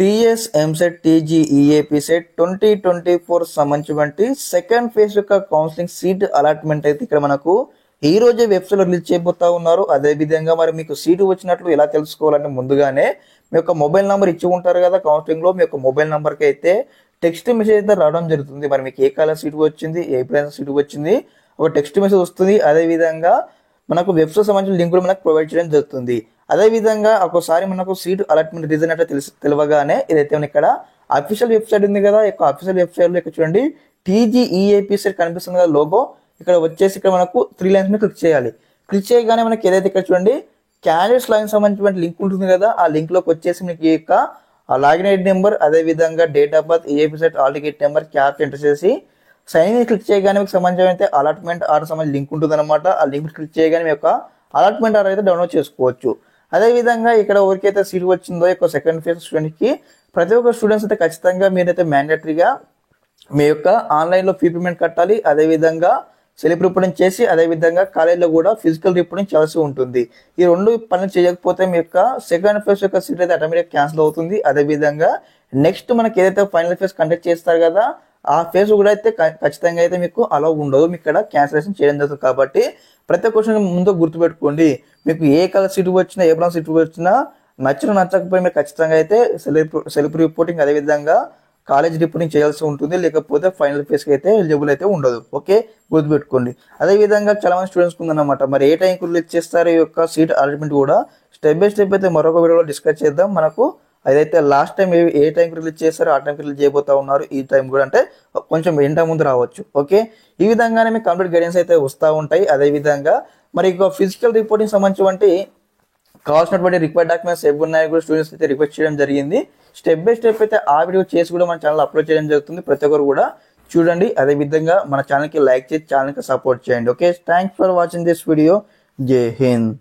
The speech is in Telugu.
TS EAMCET TG EAP set 2024 సంబంధించినటువంటి సెకండ్ ఫేజ్ యొక్క కౌన్సిలింగ్ సీట్ అలాట్మెంట్ అయితే ఇక్కడ మనకు ఈ రోజే వెబ్సైట్ రిలీజ్ చేయబోతా ఉన్నారు. అదే విధంగా మరి మీకు సీటు వచ్చినట్లు ఎలా తెలుసుకోవాలంటే ముందుగానే మీ యొక్క మొబైల్ నెంబర్ ఇచ్చి ఉంటారు కదా కౌన్సిలింగ్ లో. మీ యొక్క మొబైల్ నెంబర్కి అయితే టెక్స్ట్ మెసేజ్ అయితే రావడం జరుగుతుంది. మరి మీకు ఏ కాలర్ సీటు వచ్చింది, ఏ ప్రైస్ సీటు వచ్చింది, ఒక టెక్స్ట్ మెసేజ్ వస్తుంది. అదే విధంగా మనకు వెబ్సైట్ సంబంధించిన లింక్ కూడా మనకు ప్రొవైడ్ చేయడం జరుగుతుంది. అదే విధంగా ఒకసారి మనకు సీట్ అలాట్మెంట్ రీజన్ అంటే తెలియగానే ఇదైతే ఇక్కడ అఫీషియల్ వెబ్సైట్ ఉంది కదా, ఈ అఫీషియల్ వెబ్సైట్ లో ఇక్కడ చూడండి టీజీఈఏపీ సెట్ కనిపిస్తుంది కదా లోగో. ఇక్కడ వచ్చేసి ఇక్కడ మనకు 3 లైన్స్ మీద క్లిక్ చేయాలి. క్లిక్ చేయగానే మనకి ఏదైతే ఇక్కడ చూడండి క్యాండిడేట్స్ లైన్ సంబంధించిన లింక్ ఉంటుంది కదా, ఆ లింక్ లోకి వచ్చేసి మీకు ఈ యొక్క లాగిన్ ఐడి నెంబర్, అదే విధంగా date of birth, EAP set all ticket number, capture enter చేసి సైన్ ఇన్ క్లిక్ చేయగానే మీకు సంబంధించిన అయితే అలాట్మెంట్ ఆర్డర్ సంబంధించి లింక్ ఉంటుంది అనమాట. ఆ లింక్ క్లిక్ చేయగానే మీ యొక్క అలాట్మెంట్ ఆర్డర్ అయితే డౌన్లోడ్ చేసుకోవచ్చు. అదే విధంగా ఇక్కడ ఎవరికైతే సీట్ వచ్చిందో ఈ సెకండ్ ఫేజ్ స్టూడెంట్ కి ప్రతి ఒక్క స్టూడెంట్స్ అయితే ఖచ్చితంగా మీరైతే మ్యాండేటరీగా మీ యొక్క ఆన్లైన్ లో ఫీ పేమెంట్ కట్టాలి. అదే విధంగా సెల్ఫ్ రిపోర్టింగ్ చేసి అదే విధంగా కాలేజీలో కూడా ఫిజికల్ రిపోర్టింగ్ చేయాల్సి ఉంటుంది. ఈ 2 పనులు చేయకపోతే మీ యొక్క సెకండ్ ఫేజ్ యొక్క సీట్ అయితే ఆటోమేటిక్ క్యాన్సిల్ అవుతుంది. అదే విధంగా నెక్స్ట్ మనకి ఏదైతే ఫైనల్ ఫేజ్ కండక్ట్ చేస్తారు కదా, ఆ ఫేజ్ కూడా అయితే ఖచ్చితంగా అయితే మీకు అలౌ ఉండదు, మీకు ఇక్కడ క్యాన్సిలేషన్ చేయడం జరుగుతుంది. కాబట్టి ప్రతి క్వశ్చన్ ముందు గుర్తుపెట్టుకోండి, మీకు ఏ కలర్ సీటు వచ్చినా ఏ బ్రాంచ్ సీటు వచ్చినా నచ్చకపోయి మీరు ఖచ్చితంగా అయితే సెల్ఫ్ రిపోర్టింగ్ అదే విధంగా కాలేజ్ రిపోర్టింగ్ చేయాల్సి ఉంటుంది. లేకపోతే ఫైనల్ ఫేజ్ కి అయితే ఎలిజిబుల్ అయితే ఉండదు. ఓకే, గుర్తుపెట్టుకోండి. అదే విధంగా చాలా మంది స్టూడెంట్స్ ఉందన్నమాట, మరి ఏ టైంకి రిలీజ్ చేస్తారు ఈ యొక్క సీట్ అలాట్మెంట్ కూడా స్టెప్ బై స్టెప్ అయితే మరొక వీడియోలో డిస్కస్ చేద్దాం. మనకు అదైతే లాస్ట్ టైం ఏ టైంకి రిలీజ్ చేస్తారో ఆ టైంకి రిలీజ్ చేయబోతా ఉన్నారు. ఈ టైం కూడా అంటే కొంచెం ఎంట ముందు రావచ్చు. ఓకే, ఈ విధంగానే మీకు కంప్లీట్ గైడెన్స్ అయితే వస్తూ ఉంటాయి. అదే విధంగా మరి ఇక ఫిజికల్ రిపోర్టింగ్ సంబంధించి కావాల్సినటువంటి రిక్వైర్డ్ డాక్యుమెంట్స్ ఏవి ఉన్నాయో కూడా స్టూడెంట్స్ అయితే రిక్వెస్ట్ చేయడం జరిగింది. స్టెప్ బై స్టెప్ అయితే ఆ వీడియో చేసి కూడా మన ఛానల్ అప్లోడ్ చేయడం జరుగుతుంది. ప్రతి ఒక్కరు కూడా చూడండి. అదే విధంగా మన ఛానల్కి లైక్ చేసి ఛానల్కి సపోర్ట్ చేయండి. Okay, thanks for watching this video. జై హింద్.